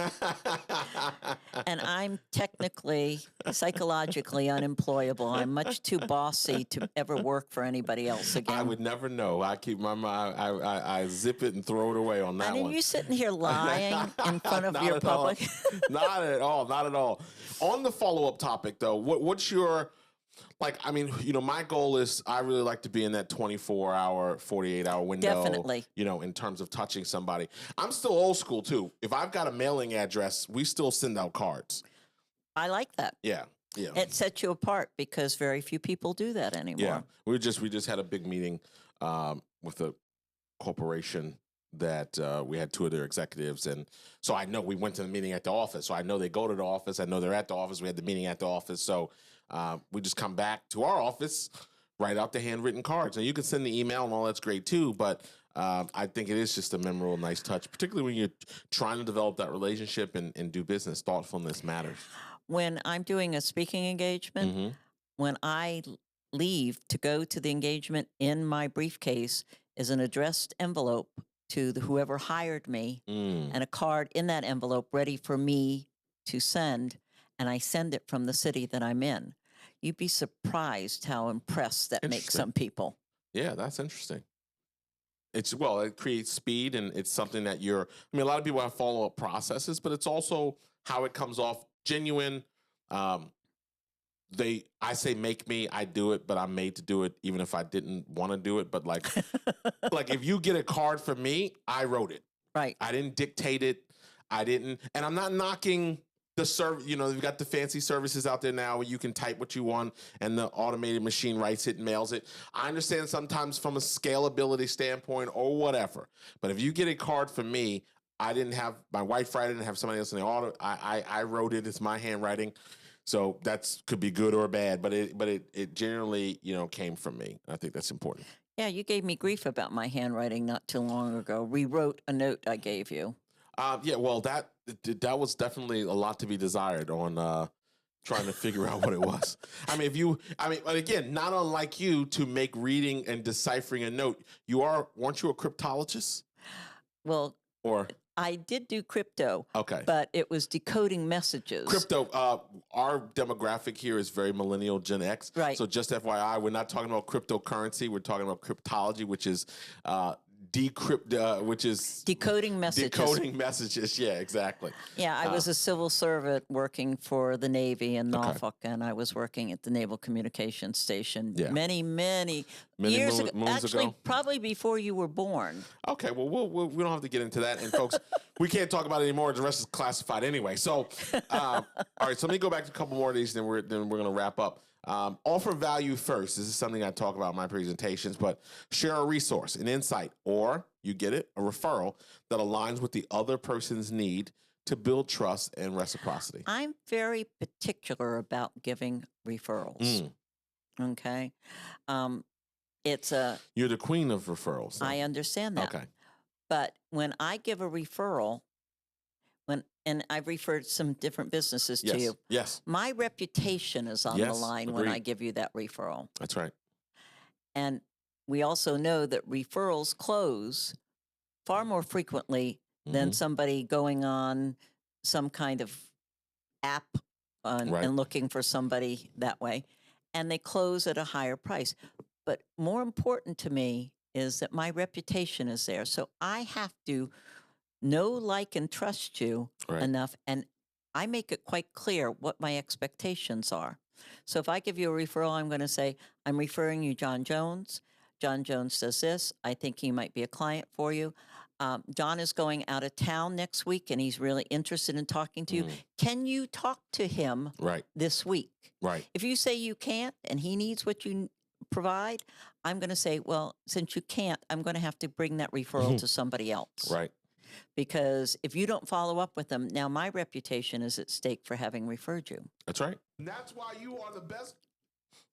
And I'm technically, psychologically unemployable. I'm much too bossy to ever work for anybody else again. I would never know. I keep my mind, I zip it and throw it away on that one. And are you sitting here lying in front of your public? Not at all. Not at all. On the follow-up topic, though, what's your... Like, I mean, my goal is I really like to be in that 24-hour, 48-hour window. Definitely. In terms of touching somebody. I'm still old school, too. If I've got a mailing address, we still send out cards. I like that. Yeah. Yeah. It sets you apart because very few people do that anymore. Yeah. We just had a big meeting with a corporation that we had two of their executives. And so I know we went to the meeting at the office. So I know they go to the office. I know they're at the office. We had the meeting at the office. So we just come back to our office, write out the handwritten cards. And you can send the email and all that's great too. But I think it is just a memorable, nice touch, particularly when you're trying to develop that relationship and do business. Thoughtfulness matters. When I'm doing a speaking engagement, when I leave to go to the engagement, in my briefcase is an addressed envelope to whoever hired me and a card in that envelope ready for me to send. And I send it from the city that I'm in. You'd be surprised how impressed that makes some people. Yeah, that's interesting. It creates speed, and it's something that a lot of people have follow-up processes, but it's also how it comes off genuine. I say make me, I do it, but I'm made to do it even if I didn't want to do it. But like if you get a card from me, I wrote it. Right. I didn't dictate it. And I'm not knocking the service. You've got the fancy services out there now where you can type what you want and the automated machine writes it and mails it. I understand sometimes from a scalability standpoint or whatever, but if you get a card from me, I didn't have my wife write it, I didn't have somebody else in the auto. I wrote it. It's my handwriting. So that's could be good or bad, but it generally, came from me. I think that's important. Yeah, you gave me grief about my handwriting not too long ago. Rewrote a note I gave you. That was definitely a lot to be desired on trying to figure out what it was. But again, not unlike you to make reading and deciphering a note. Weren't you a cryptologist? Well, or I did do crypto. Okay. But it was decoding messages. Crypto, our demographic here is very millennial, Gen X. Right. So just FYI, we're not talking about cryptocurrency. We're talking about cryptology, which is which is decoding messages. Decoding messages, yeah, exactly. Yeah, I was a civil servant working for the Navy in Norfolk, and I was working at the Naval Communications Station many years ago. Actually, probably before you were born. Okay, well, we don't have to get into that. And folks, we can't talk about it anymore. The rest is classified anyway. So, all right, so let me go back to a couple more of these, then we're going to wrap up. Offer value first. This is something I talk about in my presentations, but share a resource, an insight, or you get it, a referral that aligns with the other person's need to build trust and reciprocity. I'm very particular about giving referrals. Okay. You're the queen of referrals. I understand that. Okay. But when I give a referral, and I've referred some different businesses to you. Yes. My reputation is on the line when I give you that referral. That's right. And we also know that referrals close far more frequently than somebody going on some kind of app Right. and looking for somebody that way. And they close at a higher price. But more important to me is that my reputation is there. So I have to know, like, and trust you Right. enough. And I make it quite clear what my expectations are. So if I give you a referral, I'm going to say, I'm referring you John Jones. John Jones does this. I think he might be a client for you. John is going out of town next week and he's really interested in talking to you. Can you talk to him Right. this week? Right. If you say you can't and he needs what you provide, I'm going to say, well, since you can't, I'm going to have to bring that referral to somebody else. Right. Because if you don't follow up with them, now my reputation is at stake for having referred you. That's right. And that's why you are the best.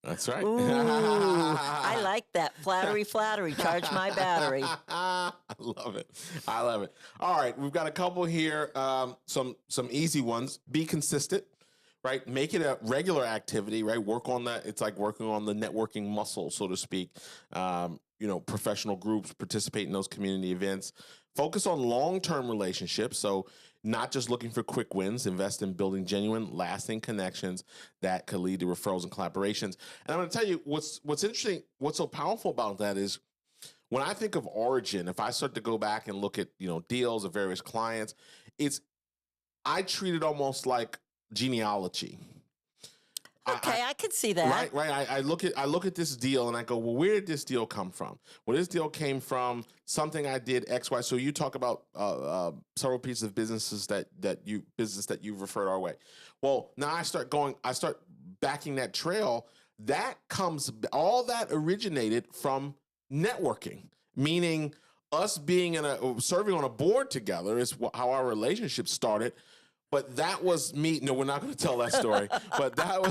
That's right. Ooh, I like that. Flattery, flattery. Charge my battery. I love it. I love it. All right, we've got a couple here. Some easy ones. Be consistent, right? Make it a regular activity, right? Work on that. It's like working on the networking muscle, so to speak. Professional groups, participate in those community events. Focus on long-term relationships. So not just looking for quick wins, invest in building genuine, lasting connections that could lead to referrals and collaborations. And I'm going to tell you what's interesting, what's so powerful about that is when I think of origin, if I start to go back and look at, deals of various clients, I treat it almost like genealogy. Okay, I could see that. Right. I look at this deal and I go, well, where did this deal come from? Well, this deal came from something I did X, Y. So you talk about several pieces of businesses that you've referred our way. Well, now I start backing that trail. All that originated from networking, meaning us being serving on a board together is how our relationship started. But that was me. No, we're not going to tell that story. But that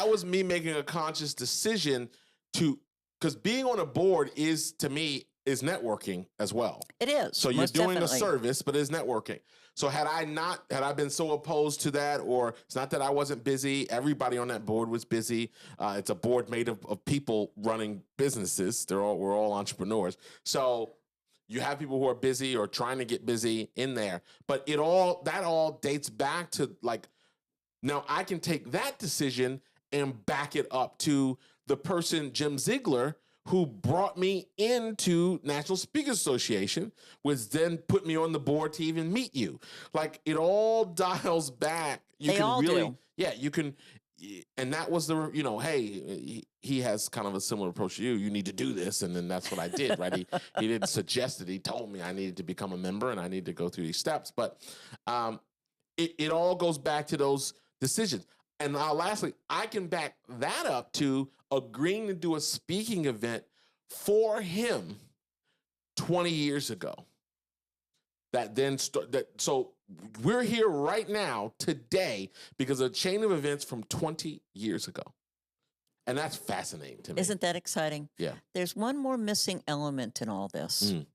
was me making a conscious decision because being on a board is networking as well. It is. So you're doing definitely a service, but it's networking. So had I been so opposed to that, or it's not that I wasn't busy. Everybody on that board was busy. It's a board made of people running businesses. We're all entrepreneurs. So you have people who are busy or trying to get busy in there, but that all dates back to now I can take that decision and back it up to the person, Jim Ziegler, who brought me into National Speakers Association, which then put me on the board to even meet you. Like it all dials back. They all do. Yeah, you can. And that was hey, he has kind of a similar approach to you. You need to do this. And then that's what I did, right? He didn't suggest it. He told me I needed to become a member and I need to go through these steps. But it all goes back to those decisions. And now lastly, I can back that up to agreeing to do a speaking event for him 20 years ago. So we're here right now today because of a chain of events from 20 years ago. And that's fascinating to me. Isn't that exciting? Yeah. There's one more missing element in all this, and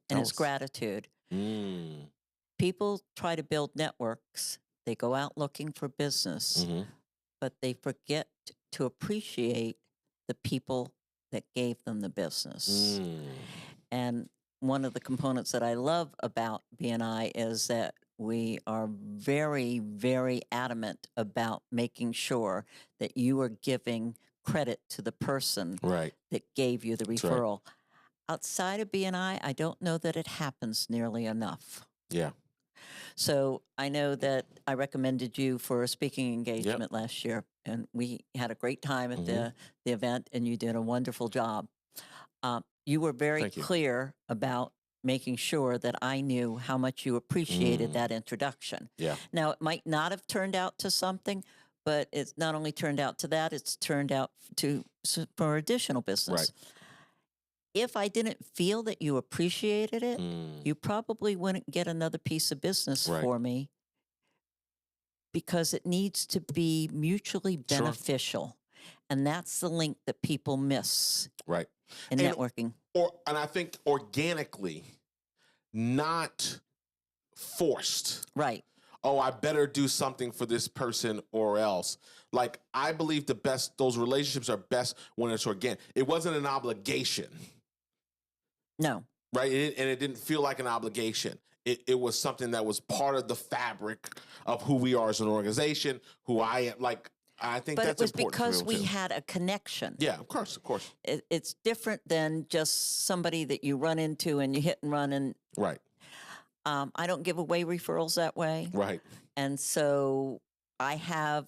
it's gratitude. People try to build networks. They go out looking for business, but they forget to appreciate the people that gave them the business. And one of the components that I love about BNI is that we are very, very adamant about making sure that you are giving credit to the person that gave you the referral. Right. Outside of BNI, I don't know that it happens nearly enough. Yeah. So I know that I recommended you for a speaking engagement last year, and we had a great time at the event, and you did a wonderful job. You were very clear about making sure that I knew how much you appreciated that introduction. Yeah. Now, it might not have turned out to something, but it's not only turned out to that, it's turned out for additional business. Right. If I didn't feel that you appreciated it, you probably wouldn't get another piece of business for me, because it needs to be mutually beneficial. And that's the link that people miss in networking. And I think organically, not forced. Right. oh, I better do something for this person or else. Like, I believe those relationships are best when it's organic. It wasn't an obligation. No. Right? And it didn't feel like an obligation. It was something that was part of the fabric of who we are as an organization, who I am. Like, I think that's important. But it was because we had a connection. Yeah, of course. It's different than just somebody that you run into and you hit and run. And right. I don't give away referrals that way. Right. And so I have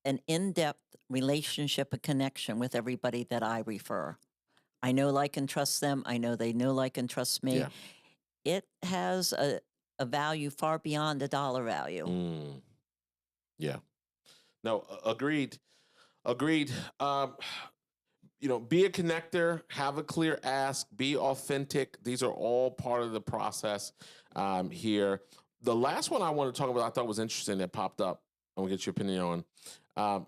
an in-depth relationship and connection with everybody that I refer. I know, like, and trust them. I know they know, like, and trust me. Yeah. It has a value far beyond a dollar value. Yeah. No, agreed. Be a connector, have a clear ask, be authentic. These are all part of the process here. The last one I want to talk about, I thought was interesting that popped up. I want to get your opinion on.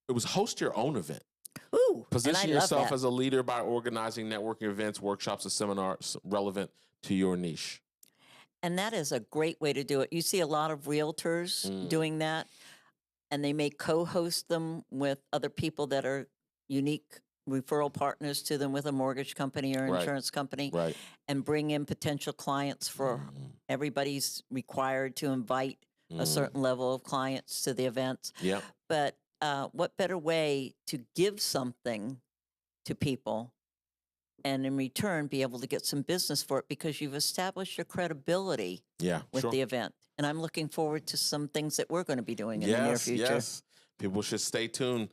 It was host your own event. Ooh, Position yourself as a leader by organizing networking events, workshops, and seminars relevant to your niche. And that is a great way to do it. You see a lot of realtors doing that, and they may co-host them with other people that are unique referral partners to them with a mortgage company or insurance company, and bring in potential clients for everybody's required to invite a certain level of clients to the events. Yeah. But what better way to give something to people and in return be able to get some business for it, because you've established your credibility with the event. And I'm looking forward to some things that we're going to be doing in the near future. Yes, people should stay tuned.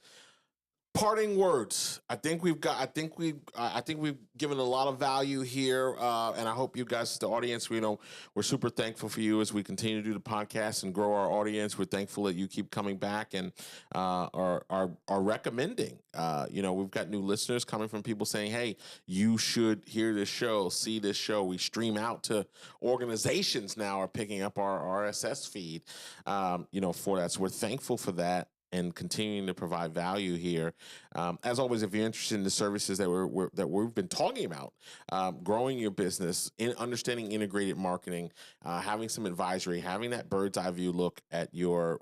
Parting words. I think we've given a lot of value here, and I hope you guys, the audience, we're super thankful for you as we continue to do the podcast and grow our audience. We're thankful that you keep coming back and are recommending. We've got new listeners coming from people saying, "Hey, you should hear this show, see this show." We stream out to organizations now, are picking up our RSS feed. For that, so we're thankful for that, and continuing to provide value here. As always, if you're interested in the services that we've been talking about, growing your business, understanding integrated marketing, having some advisory, having that bird's eye view look at your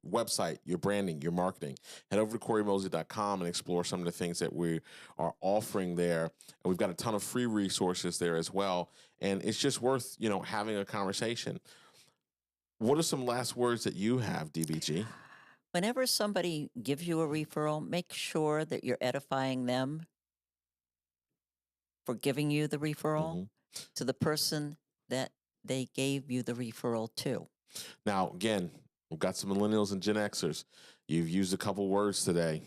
website, your branding, your marketing, head over to CoryMosley.com and explore some of the things that we are offering there. And we've got a ton of free resources there as well. And it's just worth, having a conversation. What are some last words that you have, DBG? Whenever somebody gives you a referral, make sure that you're edifying them for giving you the referral to the person that they gave you the referral to. Now, again, we've got some millennials and Gen Xers. You've used a couple words today.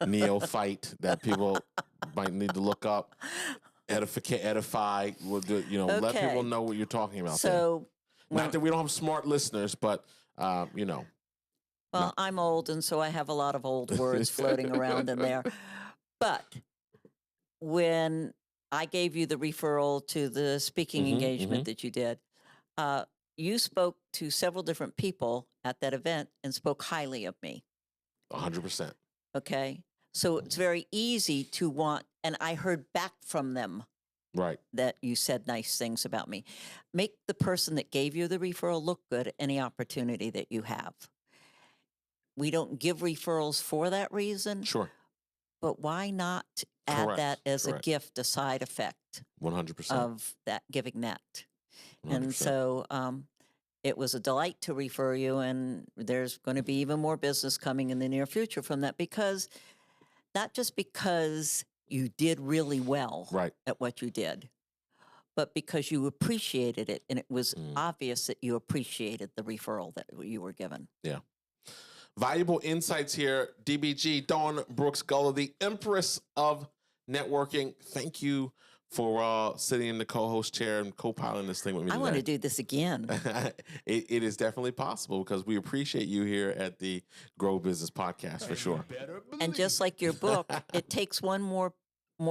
Neophyte, that people might need to look up. Edify. We'll do, let people know what you're talking about. So, not that we don't have smart listeners, but, Well, I'm old, and so I have a lot of old words floating around in there. But when I gave you the referral to the speaking engagement that you did, you spoke to several different people at that event and spoke highly of me. 100%. Okay? So it's very easy to want, and I heard back from them. Right. That you said nice things about me. Make the person that gave you the referral look good any opportunity that you have. We don't give referrals for that reason. Sure. But why not add that as a gift, a side effect 100% of that, giving that? 100%. And so it was a delight to refer you, and there's going to be even more business coming in the near future from that, because not just because you did really well at what you did, but because you appreciated it, and it was obvious that you appreciated the referral that you were given. Yeah. Valuable insights here. DBG, Dawne Brooks Gulla, the Empress of Networking. Thank you for sitting in the co-host chair and co-piloting this thing with me today. I want to do this again. It is definitely possible, because we appreciate you here at the Grow Business Podcast, for sure. And just like your book, it takes more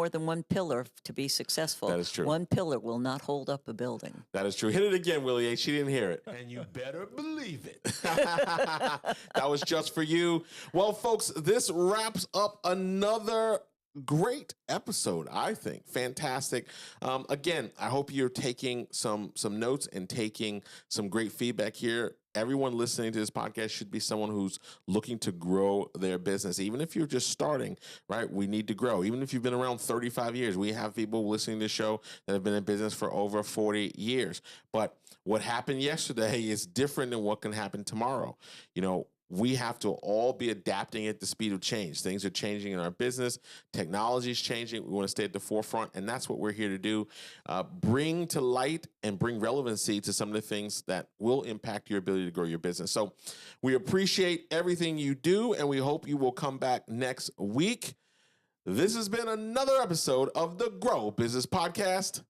than one pillar to be successful. That is true. One pillar will not hold up a building. That is true. Hit it again, Willie H. She didn't hear it. And you better believe it. That was just for you. Well, folks, this wraps up another great episode, I think. Fantastic. Again, I hope you're taking some notes and taking some great feedback here. Everyone listening to this podcast should be someone who's looking to grow their business. Even if you're just starting, right? We need to grow. Even if you've been around 35 years, we have people listening to the show that have been in business for over 40 years. But what happened yesterday is different than what can happen tomorrow. You know, we have to all be adapting at the speed of change. Things are changing in our business. Technology is changing. We want to stay at the forefront, and that's what we're here to do. Bring to light and bring relevancy to some of the things that will impact your ability to grow your business. So we appreciate everything you do, and we hope you will come back next week. This has been another episode of the Grow Business Podcast.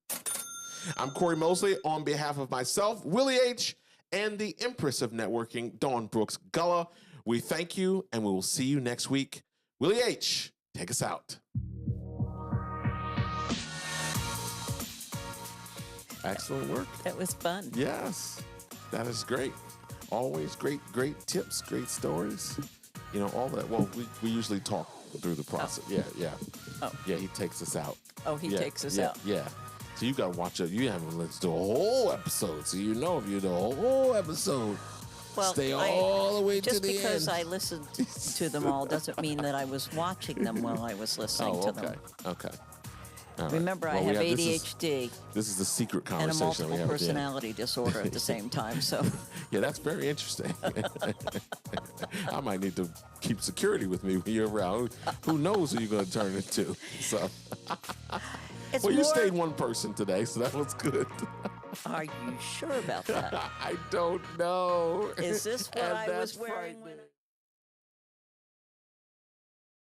I'm Cory Mosley on behalf of myself, Willie H., and the Empress of Networking, Dawne Brooks Gulla. We thank you, and we will see you next week. Willie H., take us out. Excellent work. That was fun. Yes, that is great. Always great tips, great stories. You know, all that. Well, we usually talk through the process. Oh. Yeah. Oh. Yeah, he takes us out. Oh, he takes us out. Yeah. So you got to watch it. You haven't listened to a whole episode. So you know if you do a whole episode, stay all the way to the end. Just because I listened to them all doesn't mean that I was watching them while I was listening to them. Okay. Remember, I have ADHD. This is the secret And a conversation multiple personality disorder at the same time. So yeah, that's very interesting. I might need to keep security with me when you're around. Who knows who you're going to turn into? So. Well, you stayed one person today, so that was good. Are you sure about that? I don't know. Is this what I was wearing?